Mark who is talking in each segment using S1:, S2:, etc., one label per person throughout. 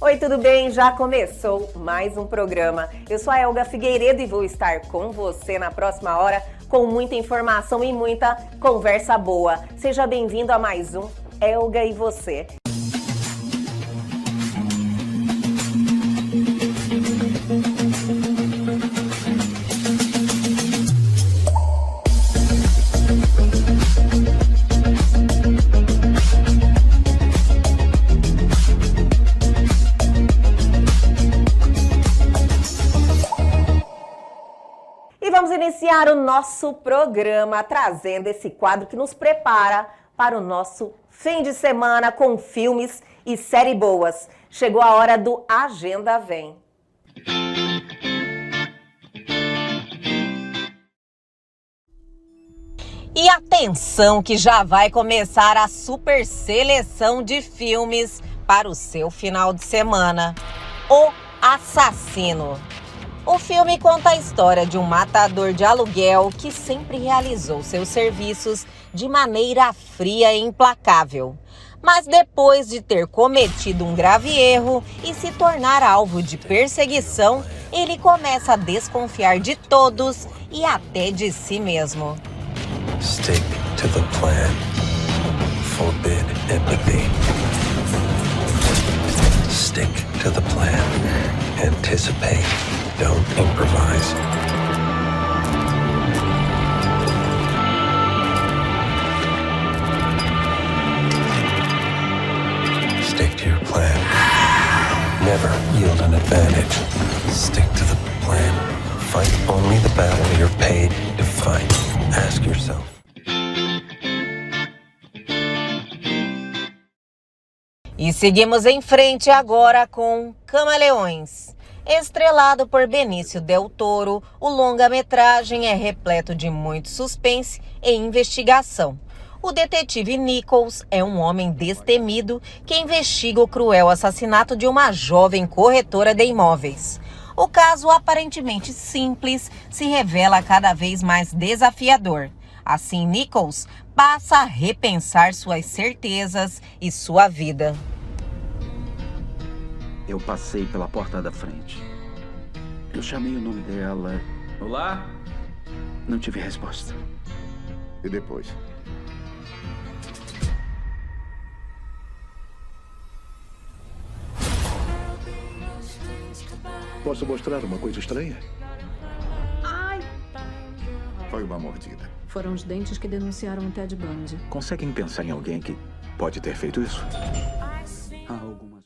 S1: Oi, tudo bem? Já começou mais um programa. Eu sou a Elga Figueiredo e vou estar com você na próxima hora com muita informação e muita conversa boa. Seja bem-vindo a mais um Elga e Você. Vamos iniciar o nosso programa trazendo esse quadro que nos prepara para o nosso fim de semana com filmes e séries boas. Chegou a hora do Agenda Vem. E atenção que já vai começar a super seleção de filmes para o seu final de semana. O Assassino. O filme conta a história de um matador de aluguel que sempre realizou seus serviços de maneira fria e implacável. Mas depois de ter cometido um grave erro e se tornar alvo de perseguição, ele começa a desconfiar de todos e até de si mesmo.
S2: Stick to the plan. Forbid empathy. Stick to the plan. Anticipate. Don't improvise. Stick to your plan. Never yield an advantage. Stick to the plan. Fight only the battle you're paid to fight. Ask yourself.
S1: E seguimos em frente agora com Camaleões. Estrelado por Benício Del Toro, o longa-metragem é repleto de muito suspense e investigação. O detetive Nichols é um homem destemido que investiga o cruel assassinato de uma jovem corretora de imóveis. O caso, aparentemente simples, se revela cada vez mais desafiador. Assim, Nichols passa a repensar suas certezas e sua vida.
S3: Eu passei pela porta da frente. Eu chamei o nome dela. Olá? Não tive resposta.
S4: E depois? Posso mostrar uma coisa estranha?
S5: Ai!
S4: Foi uma mordida.
S5: Foram os dentes que denunciaram o Ted Bundy.
S3: Conseguem pensar em alguém que pode ter feito isso? Há algumas...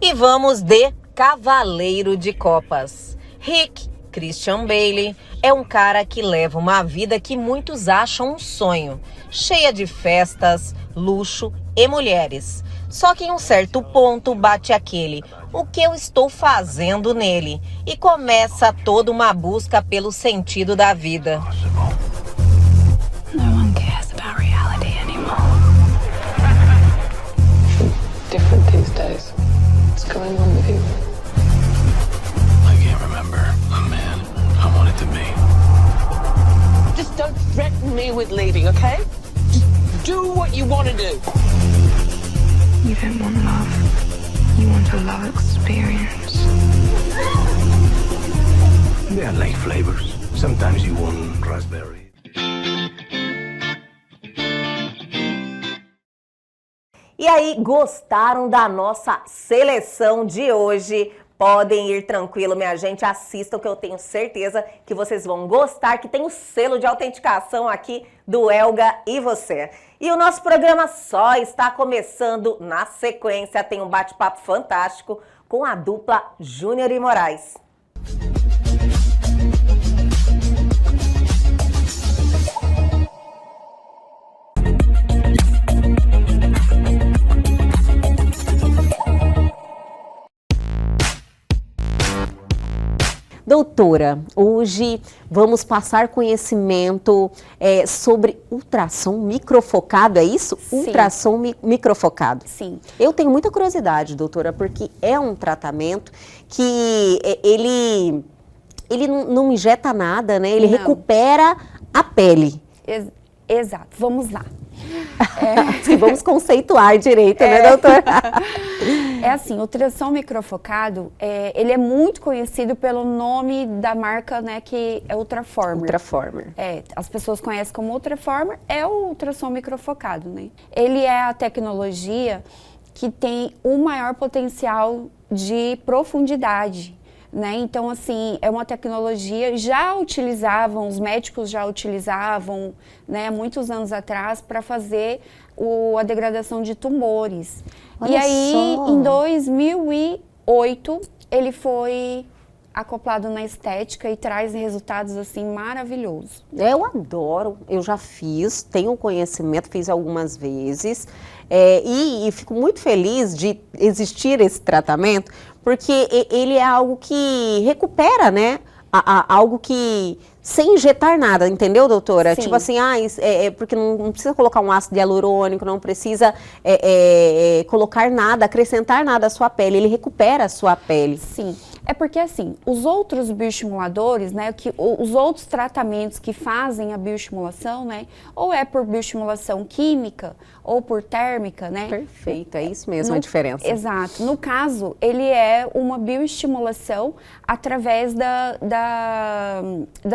S1: E vamos de Cavaleiro de Copas. Rick Christian Bale é um cara que leva uma vida que muitos acham um sonho, cheia de festas, luxo e mulheres. Só que em um certo ponto bate aquele, o que eu estou fazendo nele? E começa toda uma busca pelo sentido da vida.
S6: No one cares about reality anymore.
S7: Different these days. What's going on with you?
S2: I can't remember a man I wanted to be.
S7: Just don't threaten me with leaving, okay? Just do what you want to do.
S6: You don't want love. You want a love experience.
S2: They are light flavors. Sometimes you want raspberry.
S1: E aí, gostaram da nossa seleção de hoje? Podem ir tranquilo, minha gente, assistam que eu tenho certeza que vocês vão gostar, que tem o selo de autenticação aqui do Elga e Você. E o nosso programa só está começando. Na sequência, tem um bate-papo fantástico com a dupla Júnior e Moraes. Doutora, hoje vamos passar conhecimento sobre ultrassom microfocado, é isso?
S8: Sim.
S1: Ultrassom microfocado.
S8: Sim.
S1: Eu tenho muita curiosidade, doutora, porque é um tratamento que ele não injeta nada, né? Ele
S8: Não.
S1: recupera a pele.
S8: Exato, vamos lá.
S1: Vamos conceituar direito, né, doutora?
S8: É assim, o ultrassom microfocado, ele é muito conhecido pelo nome da marca, né, que é Ultraformer.
S1: Ultraformer.
S8: As pessoas conhecem como Ultraformer, é o ultrassom microfocado, né? Ele é a tecnologia que tem o maior potencial de profundidade, né? Então, assim, é uma tecnologia, os médicos já utilizavam, né, muitos anos atrás, para fazer a degradação de tumores.
S1: Olha
S8: e aí,
S1: só.
S8: em 2008, ele foi acoplado na estética e traz resultados, assim, maravilhosos.
S1: Eu adoro, eu já fiz, tenho conhecimento, fiz algumas vezes, e fico muito feliz de existir esse tratamento, porque ele é algo que recupera, né? Algo que, sem injetar nada, entendeu, doutora?
S8: Sim.
S1: Tipo assim, porque não precisa colocar um ácido hialurônico, não precisa colocar nada, acrescentar nada à sua pele, ele recupera a sua pele.
S8: Sim. É porque, assim, os outros bioestimuladores, né, os outros tratamentos que fazem a bioestimulação, né, ou é por bioestimulação química ou por térmica, né?
S1: Perfeito, é isso mesmo a diferença.
S8: Exato. No caso, ele é uma bioestimulação através da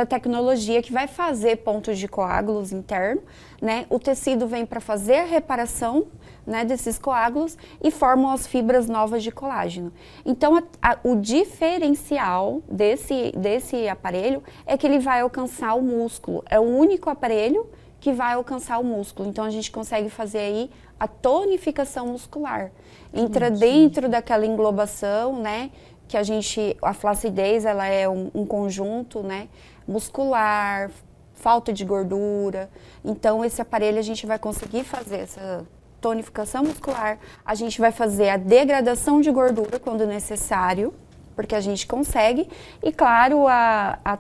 S8: tecnologia que vai fazer pontos de coágulos internos, né? O tecido vem para fazer a reparação, né, desses coágulos e formam as fibras novas de colágeno. Então, o diferencial desse aparelho é que ele vai alcançar o músculo. É o único aparelho que vai alcançar o músculo. Então, a gente consegue fazer aí a tonificação muscular. Entra dentro daquela englobação, né, que a flacidez, ela é um conjunto, né, muscular, falta de gordura. Então, esse aparelho a gente vai conseguir fazer essa tonificação muscular, a gente vai fazer a degradação de gordura quando necessário, porque a gente consegue, e claro,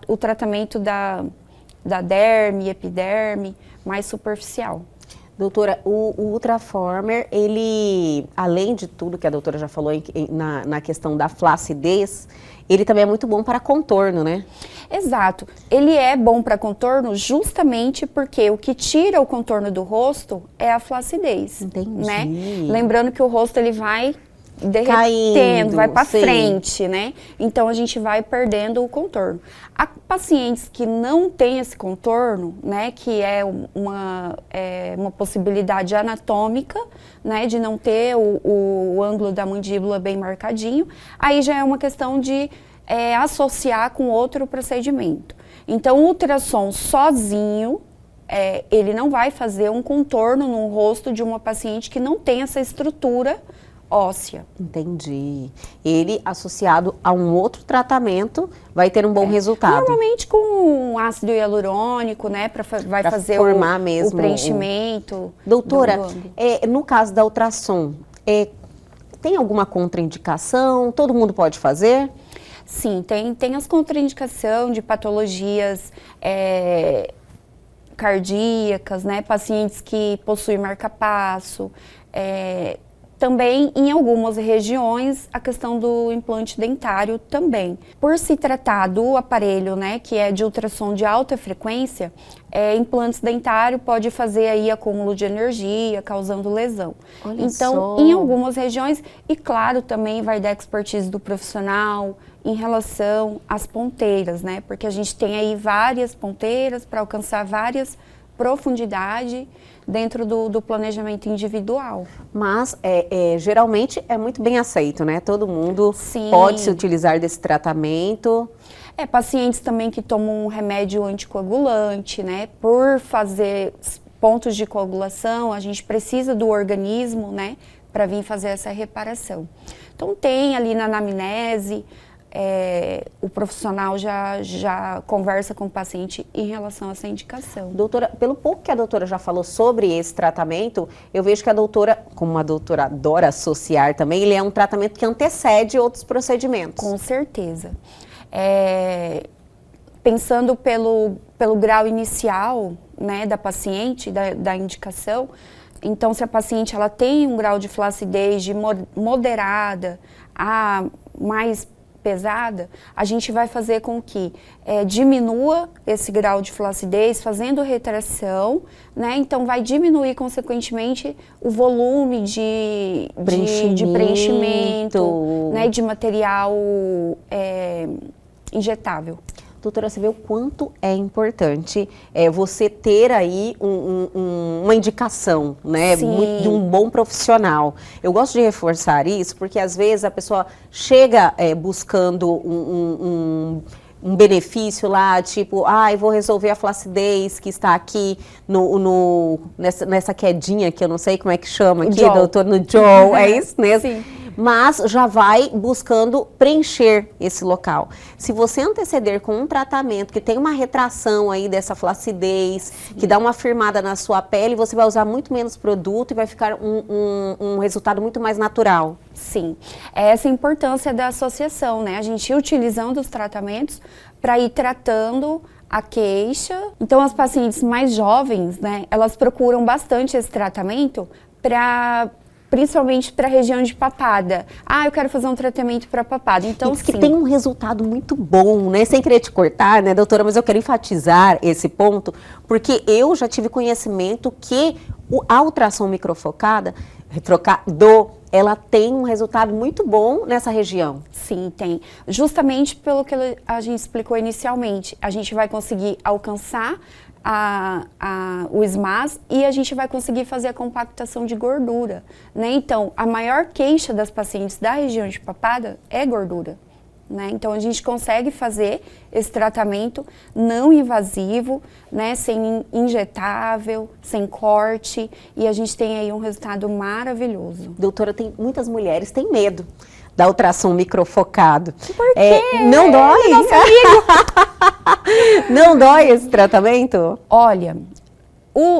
S8: o tratamento da derme, epiderme, mais superficial.
S1: Doutora, o Ultraformer, ele, além de tudo que a doutora já falou na questão da flacidez, ele também é muito bom para contorno, né?
S8: Exato. Ele é bom para contorno justamente porque o que tira o contorno do rosto é a flacidez.
S1: Entendi.
S8: Né? Lembrando que o rosto ele vai derretendo,
S1: caindo,
S8: vai para
S1: sim,
S8: frente, né? Então a gente vai perdendo o contorno. Há pacientes que não têm esse contorno, né? Que é uma possibilidade anatômica, né? De não ter o ângulo da mandíbula bem marcadinho. Aí já é uma questão de associar com outro procedimento. Então o ultrassom sozinho, ele não vai fazer um contorno no rosto de uma paciente que não tem essa estrutura óssea.
S1: Entendi. Ele, associado a um outro tratamento, vai ter um bom resultado.
S8: Normalmente com ácido hialurônico, né? Vai fazer
S1: formar mesmo
S8: o preenchimento.
S1: Doutora, no caso da ultrassom, tem alguma contraindicação? Todo mundo pode fazer?
S8: Sim, tem as contraindicações de patologias cardíacas, né? Pacientes que possuem marca-passo, também, em algumas regiões, a questão do implante dentário também. Por se tratar do aparelho, né, que é de ultrassom de alta frequência, implantes dentários pode fazer aí acúmulo de energia, causando lesão.
S1: Olha
S8: então,
S1: só.
S8: Em algumas regiões, e claro, também vai da expertise do profissional em relação às ponteiras, né, porque a gente tem aí várias ponteiras para alcançar várias profundidades dentro do planejamento individual.
S1: Mas, geralmente, é muito bem aceito, né? Todo mundo
S8: Sim.
S1: pode se utilizar desse tratamento.
S8: Pacientes também que tomam um remédio anticoagulante, né? Por fazer pontos de coagulação, a gente precisa do organismo, né? Para vir fazer essa reparação. Então, tem ali na anamnese, o profissional já conversa com o paciente em relação a essa indicação.
S1: Doutora, pelo pouco que a doutora já falou sobre esse tratamento, eu vejo que a doutora, como a doutora adora associar também, ele é um tratamento que antecede outros procedimentos.
S8: Com certeza. Pensando pelo grau inicial, né, da paciente, da indicação, então se a paciente ela tem um grau de flacidez de moderada a mais pesada, a gente vai fazer com que diminua esse grau de flacidez, fazendo retração, né? Então vai diminuir, consequentemente, o volume de preenchimento, né? De material injetável.
S1: Doutora, você vê o quanto é importante você ter aí uma indicação, né, de um bom profissional. Eu gosto de reforçar isso porque às vezes a pessoa chega buscando um benefício lá, tipo, eu vou resolver a flacidez que está aqui nessa quedinha que eu não sei como é que chama aqui, doutor, no jaw, é isso mesmo? Sim. Mas já vai buscando preencher esse local. Se você anteceder com um tratamento que tem uma retração aí dessa flacidez, que dá uma firmada na sua pele, você vai usar muito menos produto e vai ficar um resultado muito mais natural.
S8: Sim, essa é a importância da associação, né? A gente ir utilizando os tratamentos para ir tratando a queixa. Então, as pacientes mais jovens, né, elas procuram bastante esse tratamento principalmente para a região de papada. Eu quero fazer um tratamento para papada. Então,
S1: que tem um resultado muito bom, né? Sem querer te cortar, né, doutora? Mas eu quero enfatizar esse ponto, porque eu já tive conhecimento que a ultrassom microfocada, ela tem um resultado muito bom nessa região.
S8: Sim, tem. Justamente pelo que a gente explicou inicialmente. A gente vai conseguir alcançar o SMAS e a gente vai conseguir fazer a compactação de gordura, né? Então, a maior queixa das pacientes da região de papada é gordura, né? Então, a gente consegue fazer esse tratamento não invasivo, né? Sem injetável, sem corte, e a gente tem aí um resultado maravilhoso.
S1: Doutora, muitas mulheres têm medo da ultrassom microfocado.
S8: Por quê?
S1: Não dói? Não dói esse tratamento?
S8: Olha,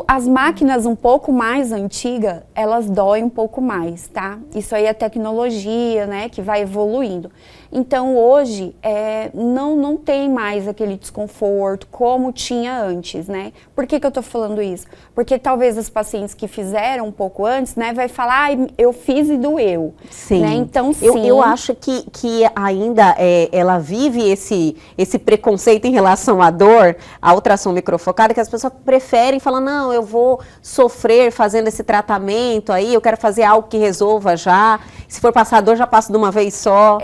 S8: as máquinas um pouco mais antigas, elas doem um pouco mais, tá? Isso aí é tecnologia, né, que vai evoluindo. Então, hoje, não tem mais aquele desconforto como tinha antes, né? Por que eu tô falando isso? Porque talvez os pacientes que fizeram um pouco antes, né, vai falar, eu fiz e doeu.
S1: Sim.
S8: Né? Então, sim.
S1: Eu acho que ainda ela vive esse preconceito em relação à dor, à ultrassom microfocada, que as pessoas preferem falar, não, eu vou sofrer fazendo esse tratamento aí, eu quero fazer algo que resolva já. Se for passar dor, já passo de uma vez só.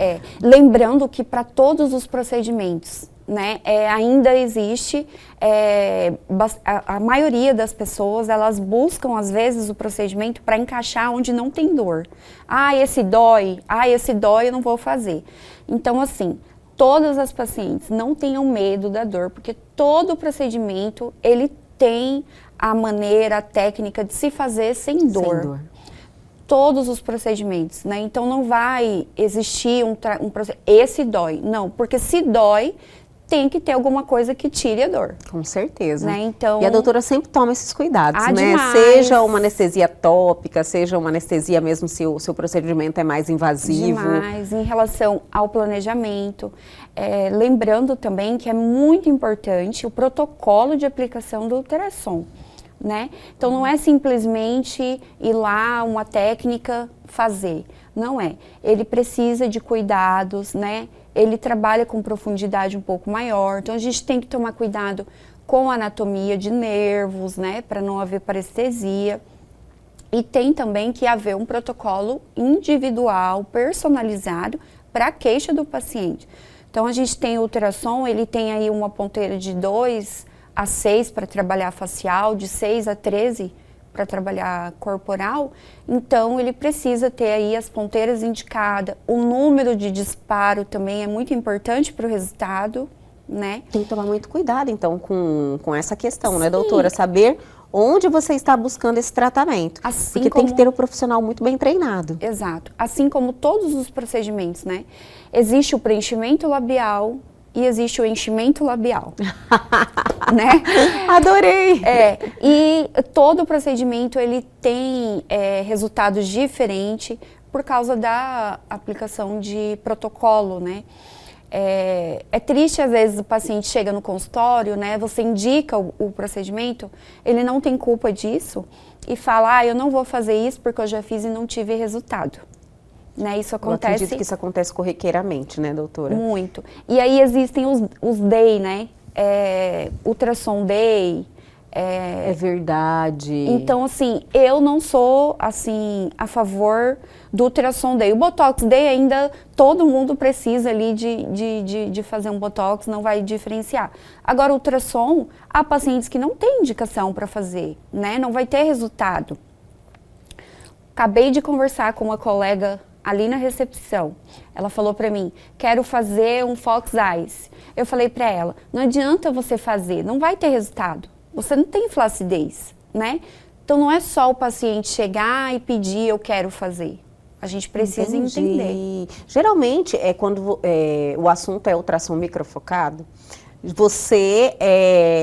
S8: Lembrando que para todos os procedimentos, né, ainda existe, a maioria das pessoas, elas buscam às vezes o procedimento para encaixar onde não tem dor. Esse dói, eu não vou fazer. Então, assim, todas as pacientes não tenham medo da dor, porque todo procedimento, ele tem a maneira, a técnica de se fazer sem dor. Sem dor. Todos os procedimentos, né? Então não vai existir um procedimento, esse dói. Não, porque se dói, tem que ter alguma coisa que tire a dor.
S1: Com certeza.
S8: Né? Então,
S1: e a doutora sempre toma esses cuidados, né?
S8: Demais.
S1: Seja uma anestesia tópica, seja uma anestesia mesmo se o seu procedimento é mais invasivo.
S8: Demais. Em relação ao planejamento. Lembrando também que é muito importante o protocolo de aplicação do ultrassom. Né? Então não é simplesmente ir lá, uma técnica, fazer. Não é. Ele precisa de cuidados, né? Ele trabalha com profundidade um pouco maior. Então a gente tem que tomar cuidado com a anatomia de nervos, né? Para não haver parestesia. E tem também que haver um protocolo individual, personalizado para a queixa do paciente. Então a gente tem o ultrassom, ele tem aí uma ponteira de 2 a 6 para trabalhar facial, de 6 a 13 para trabalhar corporal, então ele precisa ter aí as ponteiras indicadas, o número de disparo também é muito importante para o resultado, né?
S1: Tem que tomar muito cuidado, então, com essa questão, né, doutora? Saber onde você está buscando esse tratamento, porque tem que ter um profissional muito bem treinado.
S8: Exato, assim como todos os procedimentos, né? Existe o preenchimento labial, e existe o enchimento labial, né?
S1: Adorei!
S8: E todo procedimento, ele tem resultados diferentes por causa da aplicação de protocolo, né? É triste, às vezes, o paciente chega no consultório, né? Você indica o procedimento, ele não tem culpa disso e fala, eu não vou fazer isso porque eu já fiz e não tive resultado. né? Isso
S9: Eu
S8: acontece...
S9: acredito que isso acontece corriqueiramente, né, doutora?
S8: Muito. E aí existem os DAY, né? Ultrassom DAY.
S9: É verdade.
S8: Então, assim, eu não sou, assim, a favor do ultrassom DAY. O Botox DAY ainda, todo mundo precisa ali de fazer um Botox, não vai diferenciar. Agora, o ultrassom, há pacientes que não têm indicação para fazer, né? Não vai ter resultado. Acabei de conversar com uma colega ali na recepção. Ela falou para mim, quero fazer um Fox Eyes. Eu falei para ela, não adianta você fazer, não vai ter resultado. Você não tem flacidez, né? Então não é só o paciente chegar e pedir, eu quero fazer. A gente precisa entender.
S9: Geralmente, quando o assunto é ultrassom microfocado, você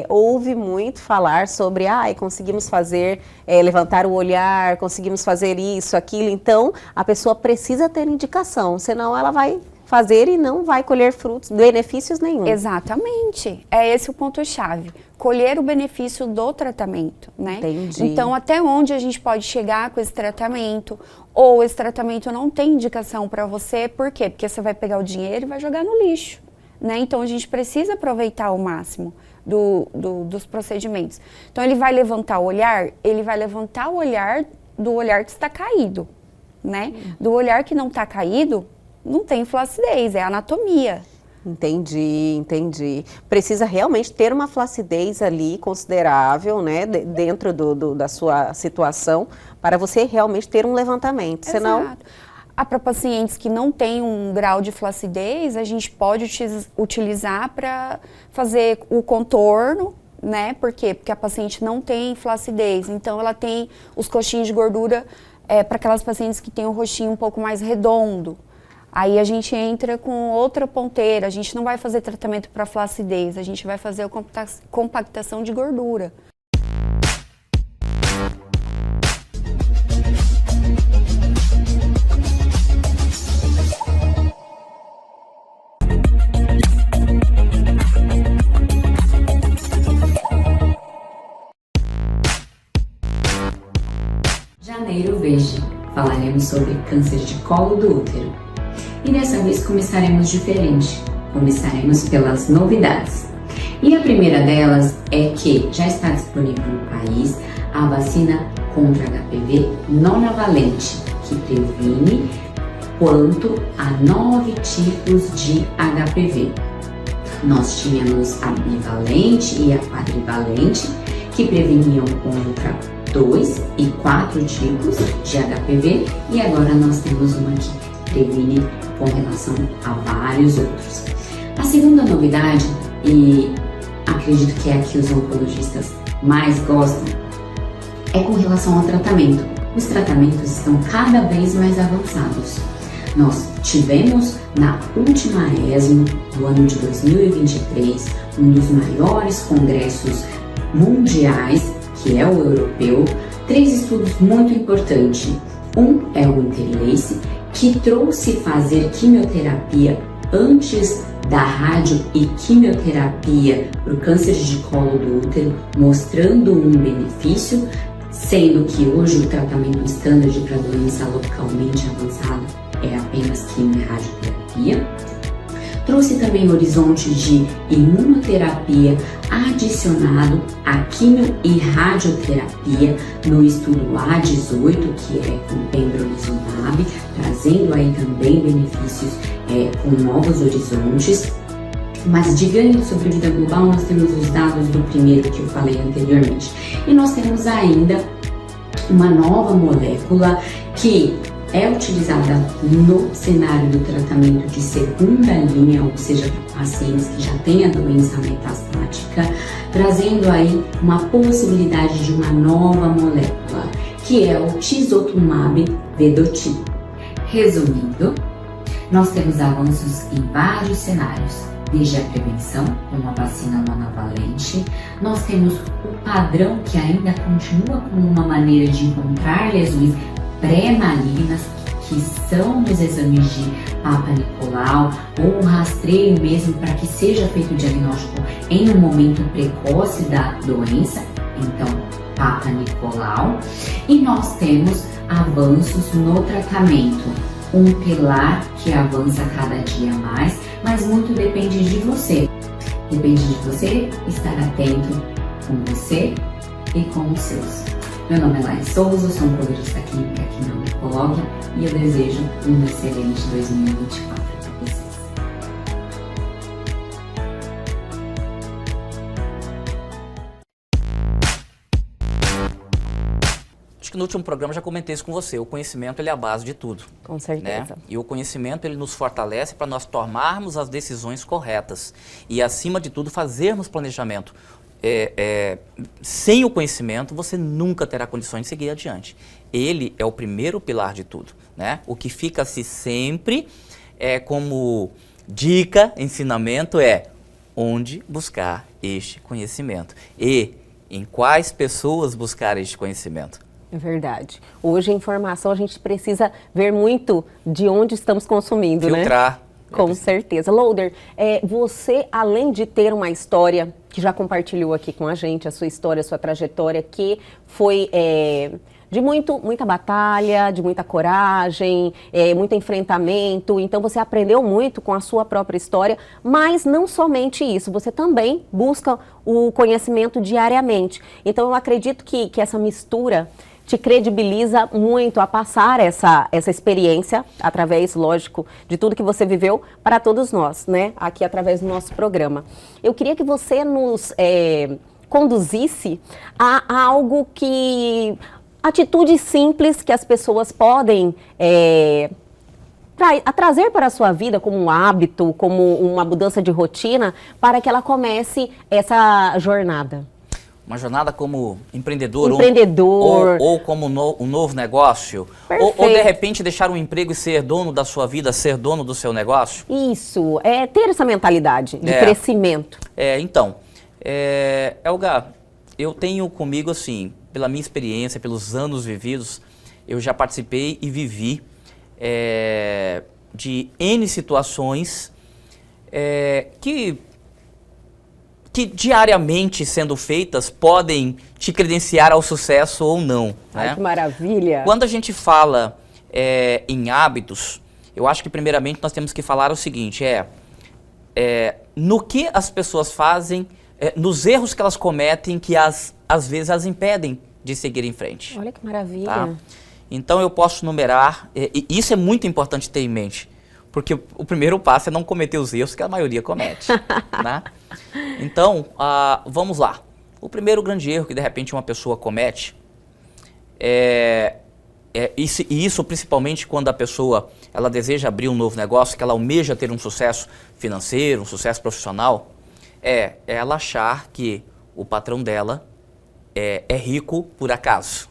S9: ouve muito falar sobre, conseguimos fazer, levantar o olhar, conseguimos fazer isso, aquilo. Então, a pessoa precisa ter indicação, senão ela vai fazer e não vai colher frutos, benefícios nenhum.
S8: Exatamente. É esse o ponto-chave. Colher o benefício do tratamento, né?
S9: Entendi.
S8: Então, até onde a gente pode chegar com esse tratamento, ou esse tratamento não tem indicação para você, por quê? Porque você vai pegar o dinheiro e vai jogar no lixo, né? Então, a gente precisa aproveitar ao máximo dos procedimentos. Então, ele vai levantar o olhar, ele vai levantar o olhar do olhar que está caído, né? Do olhar que não está caído, não tem flacidez, é anatomia.
S9: Entendi. Precisa realmente ter uma flacidez ali considerável, né, dentro da sua situação, para você realmente ter um levantamento, senão...
S8: Para pacientes que não têm um grau de flacidez, a gente pode utilizar para fazer o contorno, né, por quê? Porque a paciente não tem flacidez, então ela tem os coxinhos de gordura, para aquelas pacientes que têm o rostinho um pouco mais redondo. Aí a gente entra com outra ponteira, a gente não vai fazer tratamento para flacidez, a gente vai fazer a compactação de gordura.
S10: Janeiro Verde, falaremos sobre câncer de colo do útero. E dessa vez começaremos diferente, começaremos pelas novidades. E a primeira delas é que já está disponível no país a vacina contra HPV nonavalente, que previne quanto a 9 tipos de HPV. Nós tínhamos a bivalente e a quadrivalente, que preveniam contra 2 e 4 tipos de HPV, e agora nós temos uma que previne com relação a vários outros. A segunda novidade, e acredito que é a que os oncologistas mais gostam, é com relação ao tratamento. Os tratamentos estão cada vez mais avançados. Nós tivemos na última ESMO do ano de 2023 um dos maiores congressos mundiais, que é o europeu, 3 estudos muito importantes. Um é o Interlace, que trouxe fazer quimioterapia antes da rádio e quimioterapia para o câncer de colo do útero, mostrando um benefício, sendo que hoje o tratamento standard para doença localmente avançada é apenas quimio e radioterapia. Trouxe também o horizonte de imunoterapia adicionado a quimio e radioterapia no estudo A18, que é com pembrolizumab, trazendo aí também benefícios com novos horizontes. Mas de ganho de sobrevida global, nós temos os dados do primeiro que eu falei anteriormente. E nós temos ainda uma nova molécula que é utilizada no cenário do tratamento de segunda linha, ou seja, para pacientes que já têm a doença metastática, trazendo aí uma possibilidade de uma nova molécula, que é o tisotumab vedotin. Resumindo, nós temos avanços em vários cenários, desde a prevenção, com a vacina monovalente, nós temos o padrão que ainda continua como uma maneira de encontrar lesões pré-malignas, que são nos exames de Papa Nicolau, ou um rastreio mesmo para que seja feito o diagnóstico em um momento precoce da doença, então Papa Nicolau. E nós temos avanços no tratamento um pilar que avança cada dia mais, mas muito depende de você. Depende de você estar atento com você e com os seus. Meu nome é Laís Souza, sou oncologista clínica aqui na Oncologia e eu desejo um excelente 2024 para vocês.
S11: Acho que no último programa já comentei isso com você, o conhecimento ele é a base de tudo.
S9: Com certeza.
S11: Né? E o conhecimento ele nos fortalece para nós tomarmos as decisões corretas e, acima de tudo, fazermos planejamento. Sem o conhecimento, você nunca terá condições de seguir adiante. Ele é o primeiro pilar de tudo. Né? O que fica-se sempre como dica, ensinamento, é onde buscar este conhecimento e em quais pessoas buscar este conhecimento.
S9: É verdade. Hoje a informação a gente precisa ver muito de onde estamos consumindo,
S11: Filtrar.
S9: Né? Com certeza. Loader, você, além de ter uma história que já compartilhou aqui com a gente, a sua história, a sua trajetória, que foi de muita batalha, de muita coragem, muito enfrentamento. Então você aprendeu muito com a sua própria história, mas não somente isso, você também busca o conhecimento diariamente. Então eu acredito que essa mistura te credibiliza muito a passar essa experiência, através, lógico, de tudo que você viveu, para todos nós, né? Aqui através do nosso programa. Eu queria que você nos conduzisse a algo que... atitudes simples que as pessoas podem trazer para a sua vida como um hábito, como uma mudança de rotina, para que ela comece essa jornada.
S11: Uma jornada como empreendedor. Ou como um novo negócio. Ou de repente deixar um emprego e ser dono da sua vida, ser dono do seu negócio.
S9: Isso, ter essa mentalidade de crescimento.
S11: Então, Elga, eu tenho comigo assim, pela minha experiência, pelos anos vividos, eu já participei e vivi de N situações que diariamente sendo feitas podem te credenciar ao sucesso ou não.
S9: Ai,
S11: né?
S9: que maravilha!
S11: Quando a gente fala em hábitos, eu acho que primeiramente nós temos que falar o seguinte, no que as pessoas fazem, nos erros que elas cometem, que às vezes as impedem de seguir em frente.
S9: Olha que maravilha!
S11: Tá? Então eu posso numerar, e isso é muito importante ter em mente, porque o primeiro passo é não cometer os erros que a maioria comete. Né? Então, vamos lá. O primeiro grande erro que de repente uma pessoa comete isso principalmente quando a pessoa ela deseja abrir um novo negócio, que ela almeja ter um sucesso financeiro, um sucesso profissional, ela achar que o patrão dela é rico por acaso.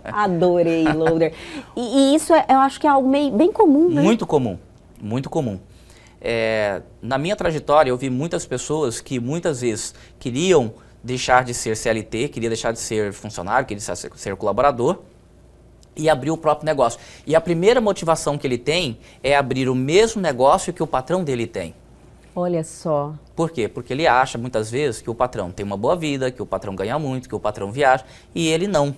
S9: Adorei, Loader. E isso eu acho que é algo bem comum, né?
S11: Muito comum, muito comum. Na minha trajetória, eu vi muitas pessoas que muitas vezes queriam deixar de ser CLT, queria deixar de ser funcionário, queria ser colaborador e abrir o próprio negócio. E a primeira motivação que ele tem é abrir o mesmo negócio que o patrão dele tem.
S9: Olha só.
S11: Por quê? Porque ele acha muitas vezes que o patrão tem uma boa vida, que o patrão ganha muito, que o patrão viaja, e ele não.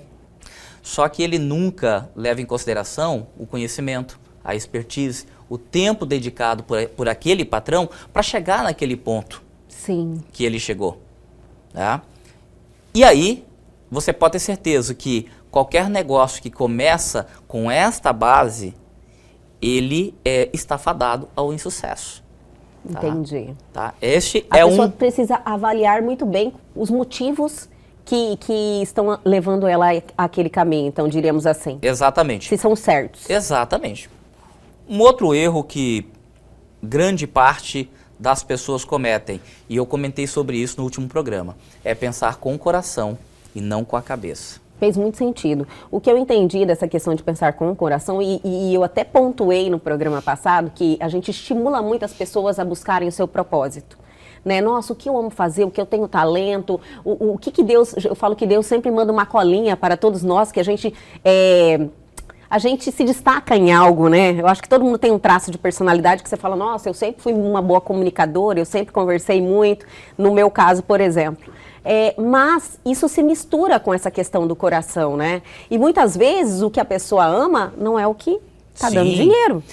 S11: Só que ele nunca leva em consideração o conhecimento, a expertise, o tempo dedicado por aquele patrão para chegar naquele ponto.
S9: Sim.
S11: Que ele chegou. Tá? E aí, você pode ter certeza que qualquer negócio que começa com esta base, ele está fadado ao insucesso.
S9: Entendi.
S11: Tá? Este
S9: a pessoa precisa avaliar muito bem os motivos que estão levando ela àquele caminho, então diríamos assim.
S11: Exatamente.
S9: Se são certos.
S11: Exatamente. Um outro erro que grande parte das pessoas cometem, e eu comentei sobre isso no último programa, é pensar com o coração e não com a cabeça.
S9: Fez muito sentido. O que eu entendi dessa questão de pensar com o coração, e eu até pontuei no programa passado, que a gente estimula muito as pessoas a buscarem o seu propósito. Né? Nossa, o que eu amo fazer, o que eu tenho talento, o que Deus... Eu falo que Deus sempre manda uma colinha para todos nós, que a gente se destaca em algo, né? Eu acho que todo mundo tem um traço de personalidade que você fala, nossa, eu sempre fui uma boa comunicadora, eu sempre conversei muito, no meu caso, por exemplo. Mas isso se mistura com essa questão do coração, né? E muitas vezes o que a pessoa ama não é o que Tá dando dinheiro.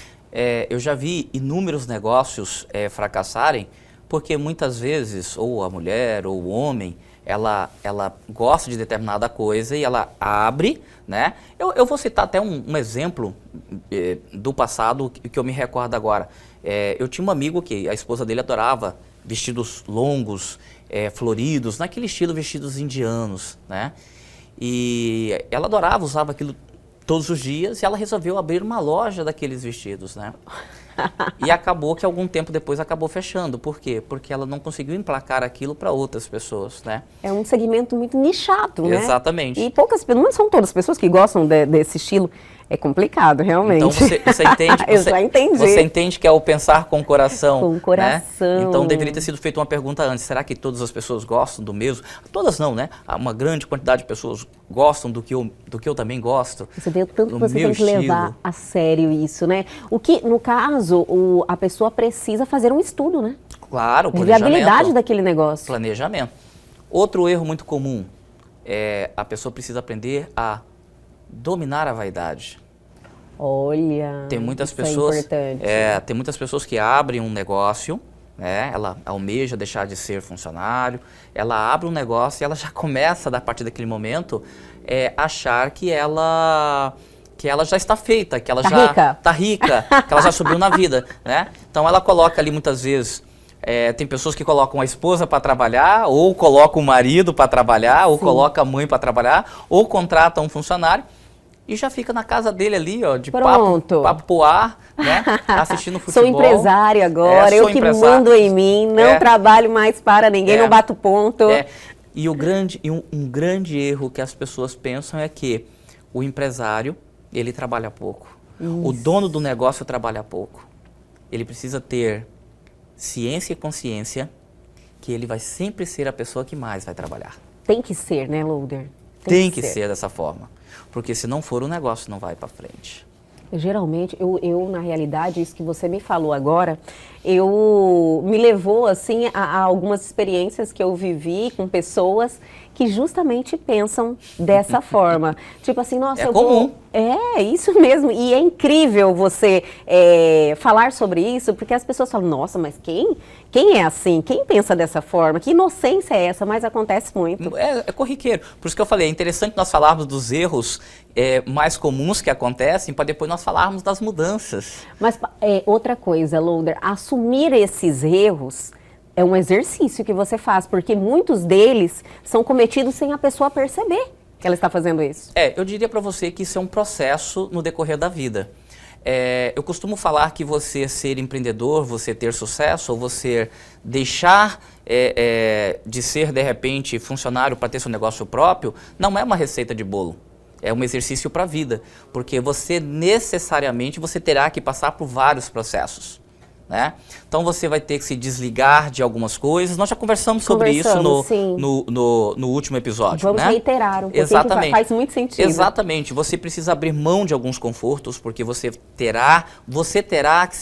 S11: Eu já vi inúmeros negócios fracassarem porque muitas vezes, ou a mulher ou o homem, ela gosta de determinada coisa e ela abre, né? Eu vou citar até um exemplo do passado que eu me recordo agora. Eu tinha um amigo que a esposa dele adorava vestidos longos, floridos, naquele estilo vestidos indianos, né? E ela adorava, usava aquilo todos os dias, e ela resolveu abrir uma loja daqueles vestidos, né? E acabou que algum tempo depois acabou fechando. Por quê? Porque ela não conseguiu emplacar aquilo para outras pessoas, né?
S9: É um segmento muito nichado, né?
S11: Exatamente.
S9: E poucas pessoas, não são todas as pessoas que gostam desse estilo. É complicado, realmente.
S11: Então você entende,
S9: Eu já entendi.
S11: Você entende que é o pensar com o coração.
S9: Com o coração.
S11: Né? Então deveria ter sido feita uma pergunta antes. Será que todas as pessoas gostam do mesmo? Todas não, né? Uma grande quantidade de pessoas gostam do que eu também gosto.
S9: Você vê o tanto que você tem que levar a sério isso, né? O que, no caso, a pessoa precisa fazer um estudo, né?
S11: Claro,
S9: planejamento. A viabilidade daquele negócio.
S11: Planejamento. Outro erro muito comum é a pessoa precisa aprender a dominar a vaidade.
S9: Olha,
S11: tem muitas
S9: isso
S11: pessoas,
S9: é importante.
S11: Tem muitas pessoas que abrem um negócio, né? Ela almeja deixar de ser funcionário, ela abre um negócio e ela já começa, a partir daquele momento, achar que ela já está feita, que ela já está rica, que ela já subiu na vida, né? Então ela coloca ali muitas vezes, tem pessoas que colocam a esposa para trabalhar, ou colocam o marido para trabalhar, ou colocam a mãe para trabalhar, ou contratam um funcionário e já fica na casa dele ali, ó, de papo pro ar, né? Assistindo futebol.
S9: Sou empresário agora, eu que mando em mim, não trabalho mais para ninguém, não bato ponto.
S11: E um grande erro que as pessoas pensam é que o empresário, ele trabalha pouco. Isso. O dono do negócio trabalha pouco. Ele precisa ter ciência e consciência que ele vai sempre ser a pessoa que mais vai trabalhar.
S9: Tem que ser, né, Loader?
S11: Tem que ser dessa forma. Porque se não for, o negócio não vai para frente.
S9: Geralmente, na realidade, isso que você me falou agora, me levou, assim, a algumas experiências que eu vivi com pessoas que justamente pensam dessa forma. Tipo assim, nossa, eu
S11: comum.
S9: Isso mesmo. E é incrível você falar sobre isso, porque as pessoas falam, nossa, mas quem é assim? Quem pensa dessa forma? Que inocência é essa? Mas acontece muito.
S11: É corriqueiro. Por isso que eu falei, é interessante nós falarmos dos erros mais comuns que acontecem, para depois nós falarmos das mudanças.
S9: Mas outra coisa, Loader, assumir esses erros é um exercício que você faz, porque muitos deles são cometidos sem a pessoa perceber que ela está fazendo isso.
S11: Eu diria para você que isso é um processo no decorrer da vida. Eu costumo falar que você ser empreendedor, você ter sucesso, ou você deixar de ser, de repente, funcionário para ter seu negócio próprio, não é uma receita de bolo. É um exercício para a vida, porque você necessariamente terá que passar por vários processos. Né? Então você vai ter que se desligar de algumas coisas. Nós já conversamos sobre isso no último episódio.
S9: Vamos reiterar um pouquinho.
S11: Exatamente.
S9: Que faz muito sentido.
S11: Exatamente. Você precisa abrir mão de alguns confortos, porque você terá que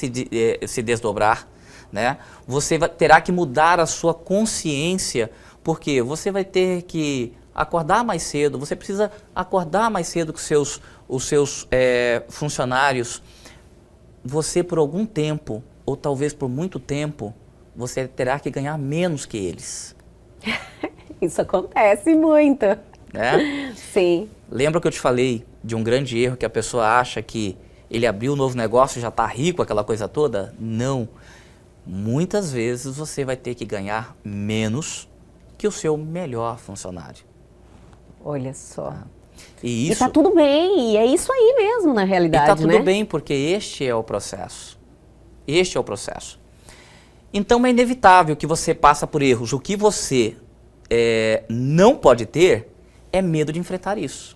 S11: se desdobrar. Né? Você terá que mudar a sua consciência, porque você vai ter que acordar mais cedo. Você precisa acordar mais cedo que os seus funcionários. Você, por algum tempo, ou talvez por muito tempo, você terá que ganhar menos que eles.
S9: Isso acontece muito.
S11: Né?
S9: Sim.
S11: Lembra que eu te falei de um grande erro que a pessoa acha que ele abriu um novo negócio e já está rico, aquela coisa toda? Não. Muitas vezes você vai ter que ganhar menos que o seu melhor funcionário.
S9: Olha só.
S11: E
S9: tá tudo bem, e é isso aí mesmo, na realidade,
S11: né? E tá tudo bem, porque este é o processo. Este é o processo. Então é inevitável que você passe por erros. O que você não pode ter é medo de enfrentar isso.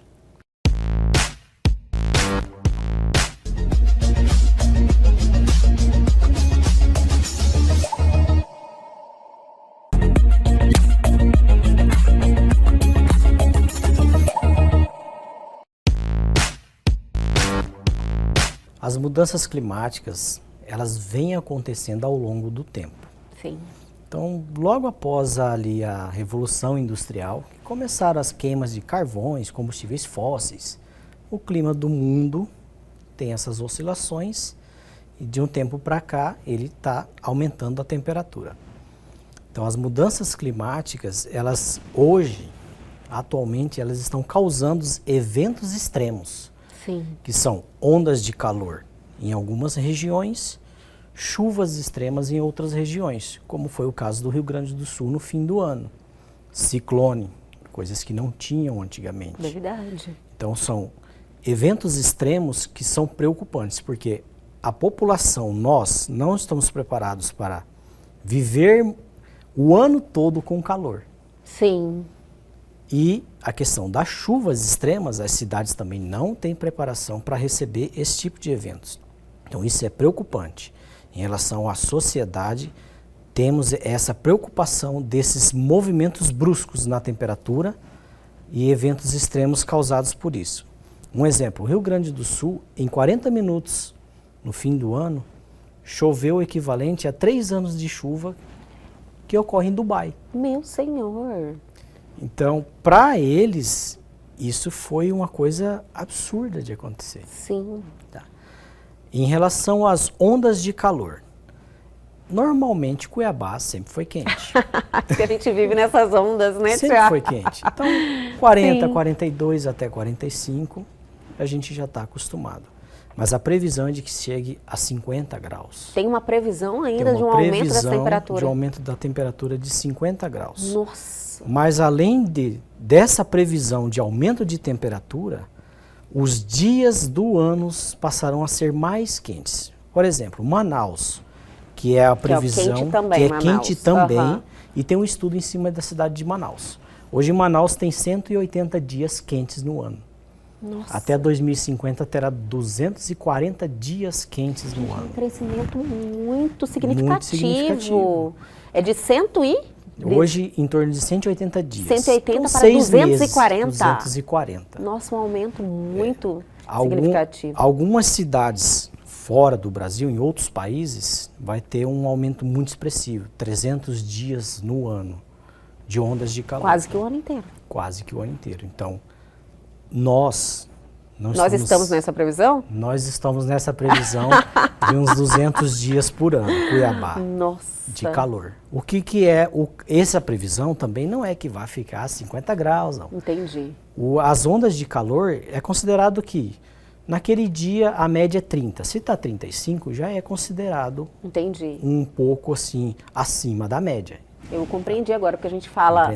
S12: As mudanças climáticas, elas vêm acontecendo ao longo do tempo.
S9: Sim.
S12: Então, logo após ali a Revolução Industrial, começaram as queimas de carvões, combustíveis fósseis, o clima do mundo tem essas oscilações e de um tempo para cá ele está aumentando a temperatura. Então as mudanças climáticas, elas hoje, atualmente, elas estão causando eventos extremos,
S9: Sim.
S12: que são ondas de calor em algumas regiões, chuvas extremas em outras regiões, como foi o caso do Rio Grande do Sul no fim do ano. Ciclone, coisas que não tinham antigamente.
S9: Verdade.
S12: Então são eventos extremos que são preocupantes, porque a população, nós não estamos preparados para viver o ano todo com calor.
S9: Sim.
S12: E a questão das chuvas extremas, as cidades também não têm preparação para receber esse tipo de eventos. Então isso é preocupante. Em relação à sociedade, temos essa preocupação desses movimentos bruscos na temperatura e eventos extremos causados por isso. Um exemplo, o Rio Grande do Sul, em 40 minutos no fim do ano, choveu o equivalente a 3 anos de chuva que ocorre em Dubai.
S9: Meu senhor.
S12: Então, para eles, isso foi uma coisa absurda de acontecer.
S9: Sim.
S12: Tá. Em relação às ondas de calor, normalmente Cuiabá sempre foi quente.
S9: Porque a gente vive nessas ondas, né,
S12: Sempre
S9: Tiago?
S12: foi quente. Então, 40,
S9: Sim.
S12: 42 até 45, a gente já está acostumado. Mas a previsão é de que chegue a 50 graus.
S9: Tem uma previsão ainda
S12: Tem
S9: de um
S12: uma
S9: aumento dessa
S12: previsão
S9: temperatura?
S12: de um aumento da temperatura de 50 graus.
S9: Nossa.
S12: Mas além dessa previsão de aumento de temperatura, os dias do ano passarão a ser mais quentes. Por exemplo, Manaus, que é a previsão,
S9: quente também,
S12: que é
S9: Manaus.
S12: quente também,
S9: Aham.
S12: e tem um estudo em cima da cidade de Manaus. Hoje Manaus tem 180 dias quentes no ano.
S9: Nossa.
S12: Até 2050 terá 240 dias quentes no ano.
S9: Um crescimento muito significativo.
S12: Muito significativo.
S9: É de 100 e...
S12: Hoje, em torno de 180 dias.
S9: 180
S12: então,
S9: para
S12: 6
S9: 240.
S12: Meses, 240.
S9: Nossa, um aumento muito significativo.
S12: Algumas cidades fora do Brasil, em outros países, vai ter um aumento muito expressivo. 300 dias no ano de ondas de calor.
S9: Quase que o ano inteiro.
S12: Quase que o ano inteiro. Então, nós
S9: estamos nessa previsão?
S12: Nós estamos nessa previsão de uns 200 dias por ano, Cuiabá.
S9: Nossa.
S12: De calor. O que é essa previsão também não é que vai ficar a 50 graus, não.
S9: Entendi.
S12: As ondas de calor é considerado que naquele dia a média é 30. Se está 35, já é considerado
S9: Entendi.
S12: Um pouco assim acima da média.
S9: Eu compreendi agora, porque a gente fala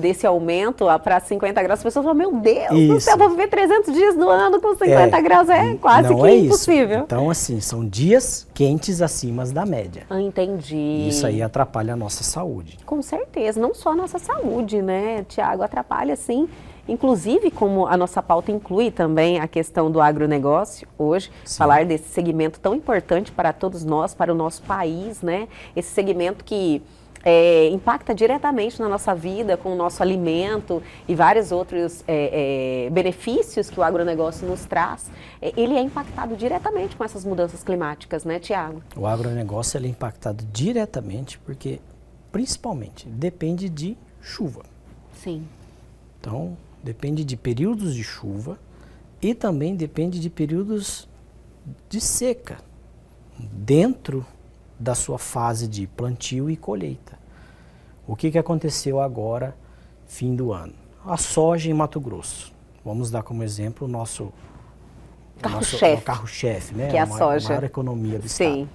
S9: desse aumento para 50 graus, as pessoas falam, meu Deus do céu, vou viver 300 dias do ano com 50 graus, quase
S12: não
S9: que
S12: é
S9: impossível.
S12: Isso. Então, assim, são dias quentes acima da média.
S9: Entendi.
S12: Isso aí atrapalha a nossa saúde.
S9: Com certeza, não só a nossa saúde, né, Tiago, atrapalha sim. Inclusive, como a nossa pauta inclui também a questão do agronegócio hoje, falar desse segmento tão importante para todos nós, para o nosso país, né, esse segmento que impacta diretamente na nossa vida, com o nosso alimento e vários outros benefícios que o agronegócio nos traz, ele é impactado diretamente com essas mudanças climáticas, né, Tiago?
S12: O agronegócio ele é impactado diretamente porque, principalmente, depende de chuva.
S9: Sim.
S12: Então, depende de períodos de chuva e também depende de períodos de seca dentro da sua fase de plantio e colheita. O que aconteceu agora, fim do ano? A soja em Mato Grosso. Vamos dar como exemplo o nosso carro-chefe, né?
S9: Que é a soja.
S12: A maior economia do
S9: Sim.
S12: estado.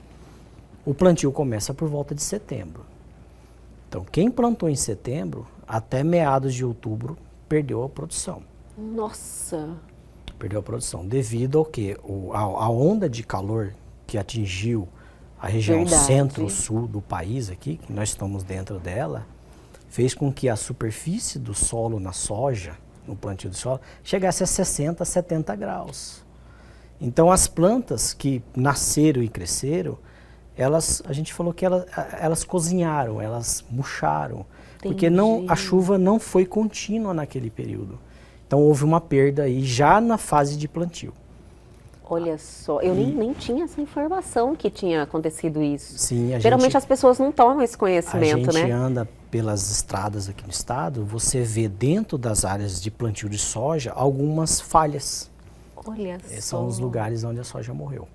S12: O plantio começa por volta de setembro. Então, quem plantou em setembro, até meados de outubro, perdeu a produção.
S9: Nossa!
S12: Perdeu a produção. Devido ao quê? A onda de calor que atingiu a região centro-sul do país aqui, que nós estamos dentro dela, fez com que a superfície do solo na soja, no plantio de soja, chegasse a 60, 70 graus. Então as plantas que nasceram e cresceram, a gente falou que elas cozinharam, elas murcharam, porque a chuva não foi contínua naquele período. Então houve uma perda aí já na fase de plantio.
S9: Olha só, eu nem tinha essa informação que tinha acontecido isso.
S12: Sim,
S9: geralmente as pessoas não tomam esse conhecimento, né?
S12: A gente anda pelas estradas aqui no estado, você vê dentro das áreas de plantio de soja algumas falhas.
S8: Olha
S12: Esses
S8: só.
S12: são os lugares onde a soja morreu.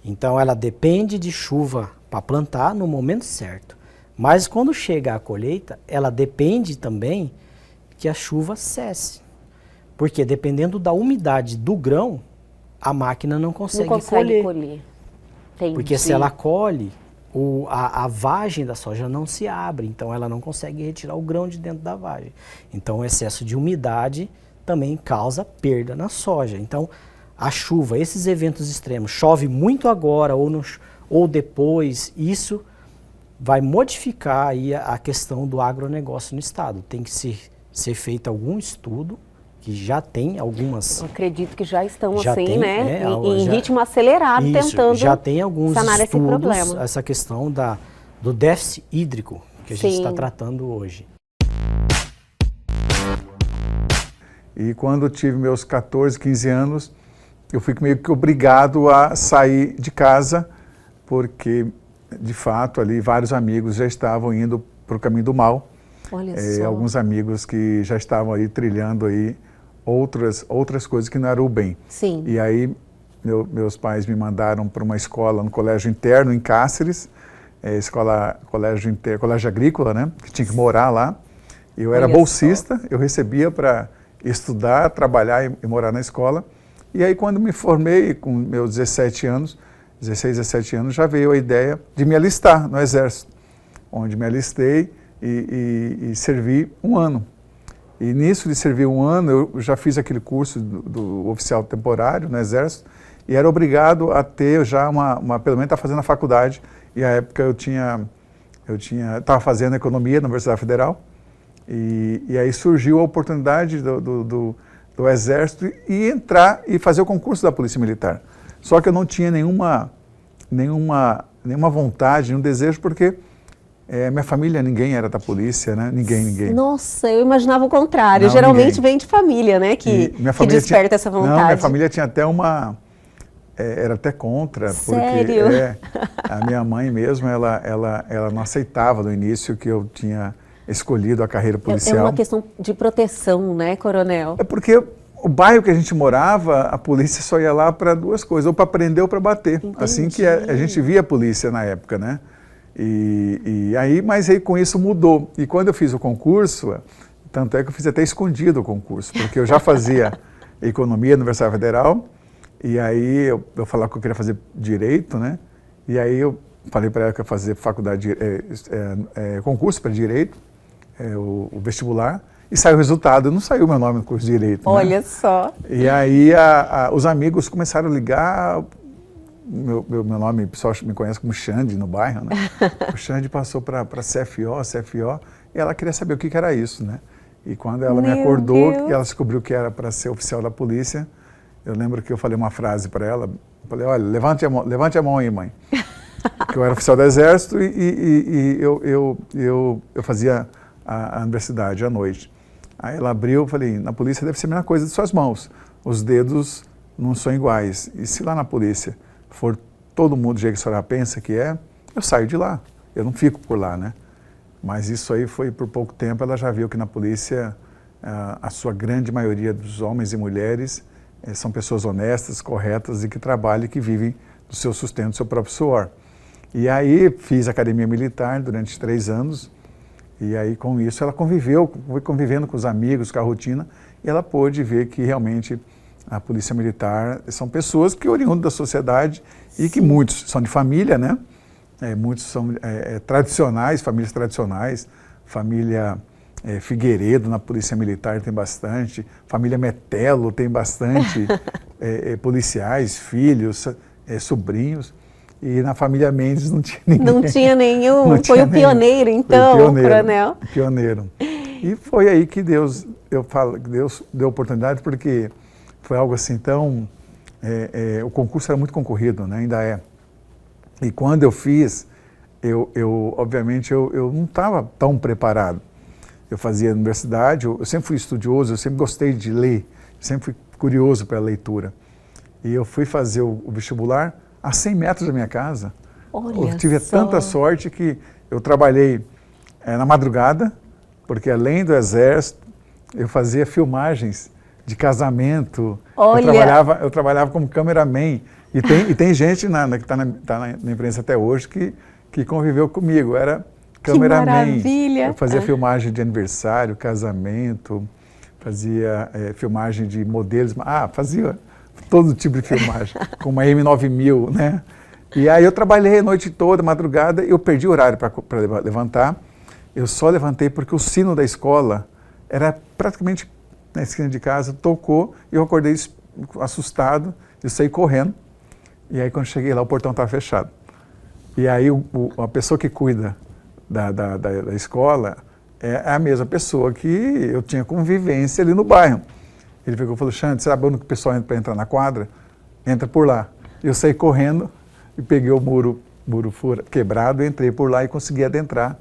S12: Então ela depende de chuva para plantar no momento certo. Mas quando chega a colheita, ela depende também que a chuva cesse. Porque dependendo da umidade do grão, a máquina não consegue colher.
S9: Entendi.
S12: Porque se ela colhe, a vagem da soja não se abre, então ela não consegue retirar o grão de dentro da vagem. Então o excesso de umidade também causa perda na soja. Então a chuva, esses eventos extremos, chove muito agora ou depois, isso vai modificar aí a questão do agronegócio no estado. Tem que ser feito algum estudo, que já tem algumas...
S9: Eu acredito que já estão
S12: já
S9: assim,
S12: tem,
S9: né? Em ritmo acelerado,
S12: isso,
S9: tentando
S12: já tem alguns
S9: sanar esse
S12: estudos,
S9: problema.
S12: essa questão do déficit hídrico que a gente está tratando hoje.
S13: E quando eu tive meus 14, 15 anos, eu fui meio que obrigado a sair de casa, porque, de fato, ali vários amigos já estavam indo para o caminho do mal.
S9: Olha só.
S13: Alguns amigos que já estavam aí trilhando aí outras coisas que não eram o bem.
S9: Sim.
S13: E aí meus pais me mandaram para uma escola no colégio interno em Cáceres, colégio agrícola, né? Que tinha que morar lá. Eu era bolsista, eu recebia para estudar, trabalhar e morar na escola. E aí quando me formei com meus 16, 17 anos, já veio a ideia de me alistar no Exército, onde me alistei e servi um ano. E nisso de servir um ano, eu já fiz aquele curso do oficial temporário no Exército e era obrigado a ter já pelo menos estar fazendo a faculdade. E à época eu estava fazendo economia na Universidade Federal e aí surgiu a oportunidade do Exército e entrar e fazer o concurso da Polícia Militar. Só que eu não tinha nenhuma vontade, nenhum desejo, porque minha família, ninguém era da polícia, né? Ninguém.
S9: Nossa, eu imaginava o contrário.
S13: Não,
S9: geralmente vem de família, né? Que desperta essa vontade.
S13: Não, minha família tinha até era até contra.
S9: Sério?
S13: Porque a minha mãe mesmo, ela não aceitava no início que eu tinha escolhido a carreira policial.
S9: É uma questão de proteção, né, coronel?
S13: É porque o bairro que a gente morava, a polícia só ia lá para duas coisas, ou para prender ou para bater.
S9: Entendi.
S13: Assim que a gente via a polícia na época, né? Mas aí com isso mudou. E quando eu fiz o concurso, tanto é que eu fiz até escondido o concurso, porque eu já fazia economia na Universidade Federal, e aí eu falava que eu queria fazer direito, né? E aí eu falei para ela que eu ia fazer faculdade, concurso para direito, o vestibular, e saiu o resultado, não saiu meu nome no curso de direito.
S9: Olha
S13: né?
S9: só.
S13: E aí os amigos começaram a ligar. Meu nome, o pessoal me conhece como Xande no bairro, né? O Xande passou para CFO, e ela queria saber o que era isso, né? E quando ela me acordou, que ela descobriu que era para ser oficial da polícia, eu lembro que eu falei uma frase para ela, eu falei, olha, levante a mão aí, mãe. Porque eu era oficial do Exército e eu fazia a universidade à noite. Aí ela abriu, eu falei, na polícia deve ser a mesma coisa de suas mãos, os dedos não são iguais. E se lá na polícia for todo mundo do jeito que a senhora pensa que eu saio de lá, eu não fico por lá, né? Mas isso aí foi por pouco tempo, ela já viu que na polícia a sua grande maioria dos homens e mulheres são pessoas honestas, corretas e que trabalham e que vivem do seu sustento, do seu próprio suor. E aí fiz academia militar durante 3 anos e aí com isso ela foi convivendo com os amigos, com a rotina, e ela pôde ver que realmente a polícia militar são pessoas que oriundam da sociedade e que muitos são de família, né? Muitos são tradicionais, famílias tradicionais, família Figueiredo na polícia militar tem bastante, família Metelo tem bastante policiais, filhos, sobrinhos, e na família Mendes não tinha ninguém.
S9: Não tinha nenhum, foi o pioneiro então, coronel.
S13: Pioneiro. E foi aí que Deus deu oportunidade, porque foi algo assim tão... o concurso era muito concorrido, né? Ainda é. E quando eu fiz, obviamente, eu não estava tão preparado. Eu fazia universidade, eu sempre fui estudioso, eu sempre gostei de ler, sempre fui curioso pela leitura. E eu fui fazer o vestibular a 100 metros da minha casa.
S9: Olha,
S13: eu tive tanta sorte que eu trabalhei na madrugada, porque além do Exército, eu fazia filmagens de casamento.
S9: Olha.
S13: Eu trabalhava como cameraman. E tem gente que está na imprensa até hoje que conviveu comigo. Era cameraman.
S9: Que maravilha!
S13: Eu fazia filmagem de aniversário, casamento, fazia filmagem de modelos. Fazia todo tipo de filmagem, com uma M9000, né? E aí eu trabalhei a noite toda, madrugada, eu perdi o horário para levantar. Eu só levantei porque o sino da escola era praticamente na esquina de casa, tocou, e eu acordei assustado, eu saí correndo. E aí quando cheguei lá, o portão estava fechado. E aí a pessoa que cuida da escola é a mesma pessoa que eu tinha convivência ali no bairro. Ele pegou e falou: Xande, sabe onde o pessoal entra para entrar na quadra? Entra por lá. Eu saí correndo e peguei o muro quebrado, entrei por lá e consegui adentrar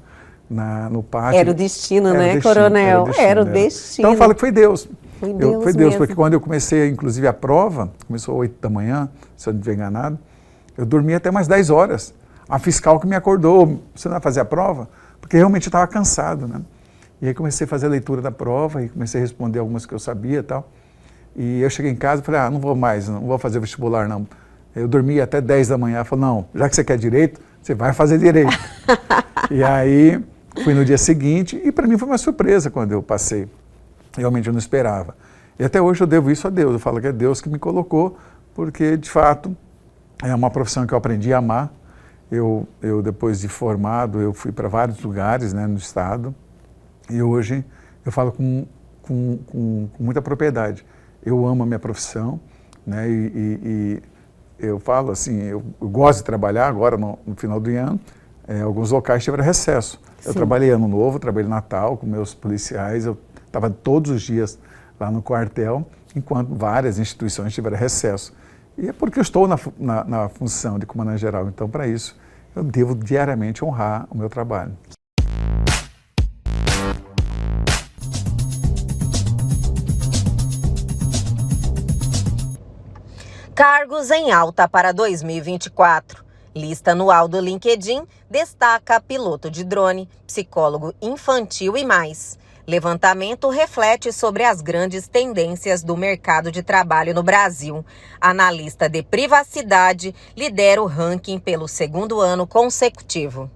S13: no pátio.
S9: Era o destino, né, coronel? Era o destino.
S13: Então eu falo que foi Deus.
S9: Foi Deus
S13: mesmo. Porque quando eu comecei, inclusive, a prova, começou às 8 da manhã, se eu não estiver enganado, eu dormi até mais 10 horas. A fiscal que me acordou: você não vai fazer a prova? Porque realmente eu estava cansado, né? E aí comecei a fazer a leitura da prova e comecei a responder algumas que eu sabia e tal. E eu cheguei em casa e falei: não vou mais, não vou fazer vestibular, não. Eu dormi até 10 da manhã. Eu falei: não, já que você quer direito, você vai fazer direito. E aí fui no dia seguinte e para mim foi uma surpresa quando eu passei. Realmente eu não esperava. E até hoje eu devo isso a Deus. Eu falo que é Deus que me colocou, porque de fato é uma profissão que eu aprendi a amar. Eu depois de formado, eu fui para vários lugares, né, no estado. E hoje eu falo com muita propriedade. Eu amo a minha profissão, né, e eu falo assim, eu gosto de trabalhar agora no final do ano. Alguns locais tiveram recesso. Eu trabalhei Ano Novo, trabalhei Natal com meus policiais, eu estava todos os dias lá no quartel, enquanto várias instituições tiveram recesso. E é porque eu estou na função de comandante-geral. Então, para isso, eu devo diariamente honrar o meu trabalho.
S1: Cargos em alta para 2024. Lista anual do LinkedIn destaca piloto de drone, psicólogo infantil e mais. Levantamento reflete sobre as grandes tendências do mercado de trabalho no Brasil. Analista de privacidade lidera o ranking pelo segundo ano consecutivo.